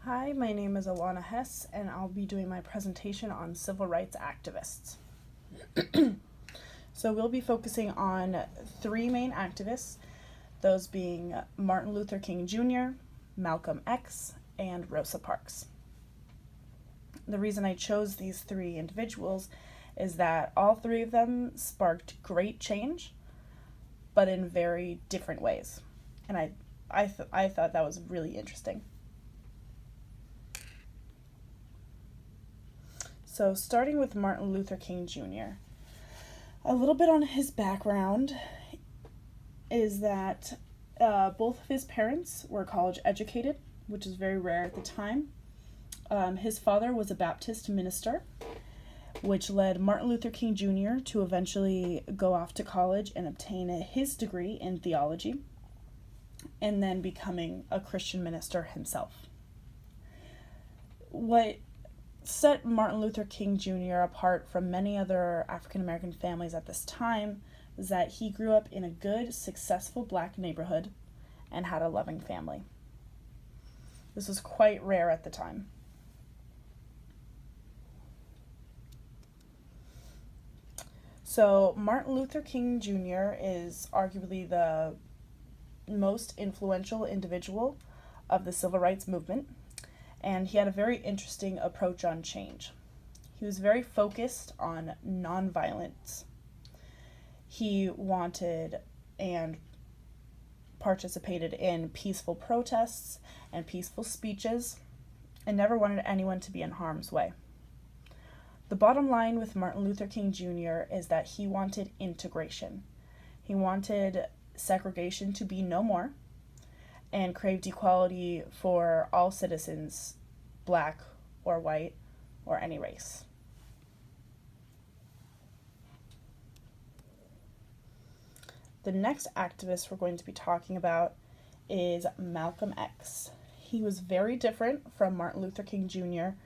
Hi, my name is Alana Hess, and I'll be doing my presentation on civil rights activists. So we'll be focusing on three main activists, those being Martin Luther King Jr., Malcolm X, and Rosa Parks. The reason I chose these three individuals is that all three of them sparked great change, but in very different ways. And I thought that was really interesting. So starting with Martin Luther King Jr., a little bit on his background is that both of his parents were college educated, which is very rare at the time. His father was a Baptist minister, which led Martin Luther King Jr. to eventually go off to college and obtain his degree in theology, and then becoming a Christian minister himself. What set Martin Luther King Jr. apart from many other African American families at this time is that he grew up in a good, successful black neighborhood and had a loving family. This was quite rare at the time. So Martin Luther King Jr. is arguably the most influential individual of the civil rights movement, and he had a very interesting approach on change. He was very focused on nonviolence. He wanted and participated in peaceful protests and peaceful speeches, and never wanted anyone to be in harm's way. The bottom line with Martin Luther King Jr. is that he wanted integration. He wanted segregation to be no more, and craved equality for all citizens, black or white or any race. The next activist we're going to be talking about is Malcolm X. He was very different from Martin Luther King Jr.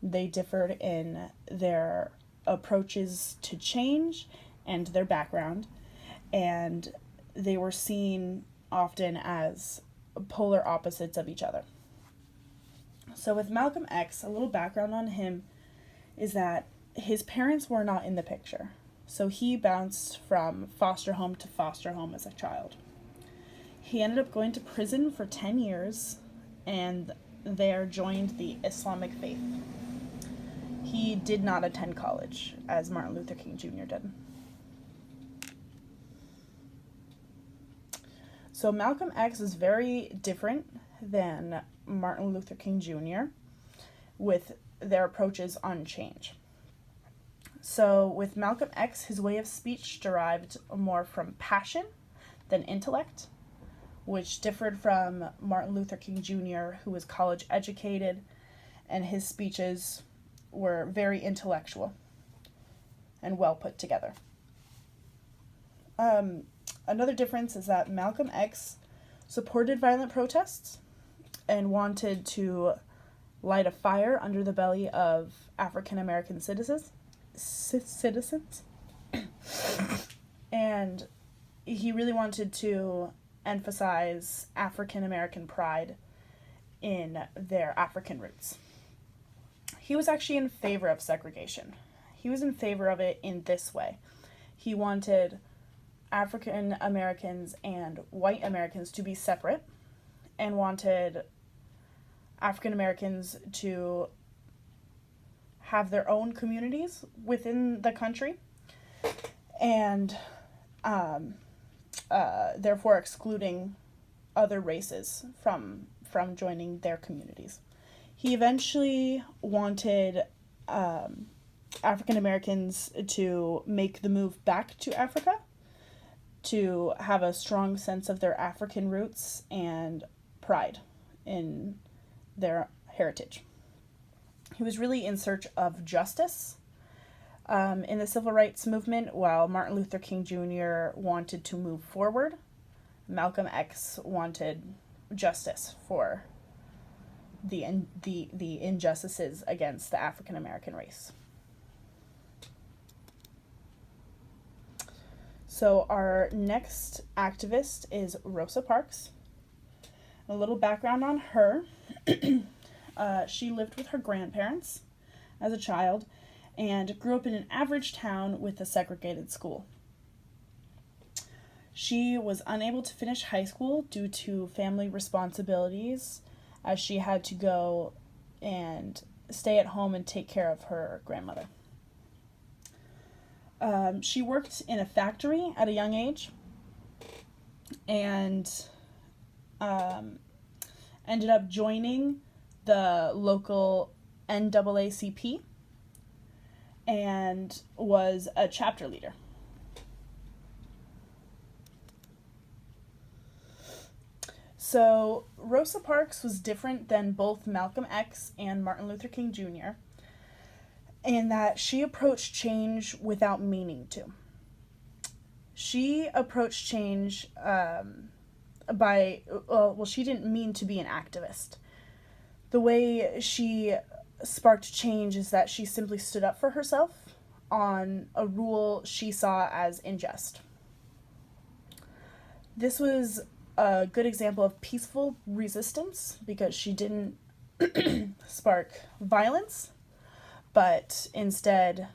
They differed in their approaches to change and their background, and they were seen often as polar opposites of each other. So with Malcolm X, a little background on him is that his parents were not in the picture. So he bounced from foster home to foster home as a child. He ended up going to prison for 10 years and there joined the Islamic faith. He did not attend college, as Martin Luther King Jr. did. So Malcolm X is very different than Martin Luther King Jr. with their approaches on change. So with Malcolm X, his way of speech derived more from passion than intellect, which differed from Martin Luther King Jr., who was college educated, and his speeches were very intellectual and well put together. Another difference is that Malcolm X supported violent protests and wanted to light a fire under the belly of African American citizens. And he really wanted to emphasize African American pride in their African roots. He was actually in favor of segregation. He was in favor of it in this way. He wanted African Americans and white Americans to be separate, and wanted African Americans to have their own communities within the country, and therefore excluding other races from joining their communities. He eventually wanted African Americans to make the move back to Africa, to have a strong sense of their African roots and pride in their heritage. He was really in search of justice in the civil rights movement, while Martin Luther King Jr. wanted to move forward. Malcolm X wanted justice for the injustices against the African American race. So our next activist is Rosa Parks. A little background on her. She lived with her grandparents as a child and grew up in an average town with a segregated school. She was unable to finish high school due to family responsibilities, as she had to go and stay at home and take care of her grandmother. She worked in a factory at a young age and ended up joining the local NAACP and was a chapter leader. So Rosa Parks was different than both Malcolm X and Martin Luther King Jr. in that she approached change without meaning to. She approached change she didn't mean to be an activist. The way she sparked change is that she simply stood up for herself on a rule she saw as unjust. This was a good example of peaceful resistance because she didn't spark violence, but instead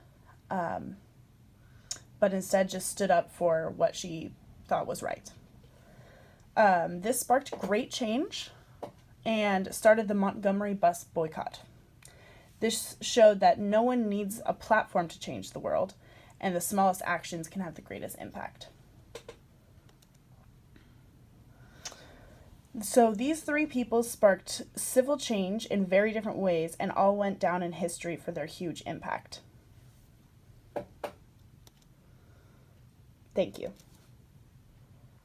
just stood up for what she thought was right. This sparked great change and started the Montgomery bus boycott. This showed that no one needs a platform to change the world, and the smallest actions can have the greatest impact. So these three people sparked civil change in very different ways and all went down in history for their huge impact. Thank you.